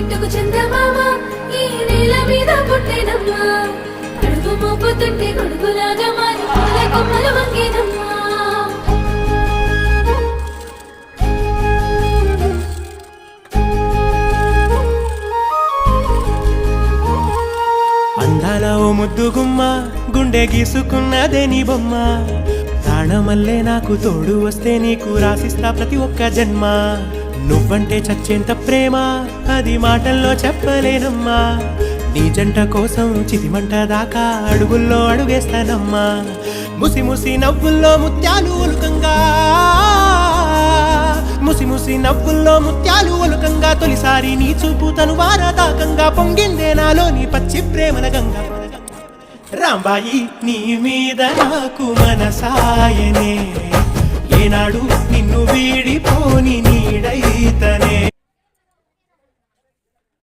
బిట్టుకు చందమామ ఈ నేల మీద పుట్టేనమ్మా అడుగు మోపుతుంటే గొడుగులాగా మారి పూల కొమ్మలు వంగేనమ్మా అందాల ఓ ముద్దు గుమ్మ గుండె గీసుకున్నదే నీ బొమ్మ ప్రాణమల్లే నాకు తోడు వస్తే నీకు రాసిస్తా ప్రతి ఒక్క జన్మ నువ్వంటే చచ్చేంత ప్రేమ అది మాటల్లో చెప్పలేనమ్మా నీ జంట కోసం చితిమంట దాకా అడుగుల్లో అడుగేస్తానమ్మా ముసి ముసి నవ్వుల్లో ముత్యాలు ఒలుకంగా ముసి ముసి నవ్వుల్లో ముత్యాలు ఒలుకంగా తొలిసారి నీ చూపు తను వారదాకంగా పొంగిందే నాలో నీ పచ్చి ప్రేమల గంగా రాంబాయి నీ మీద నాకు మనసాయనే ఏనాడు నిన్ను వీడిపోని నీడైతనే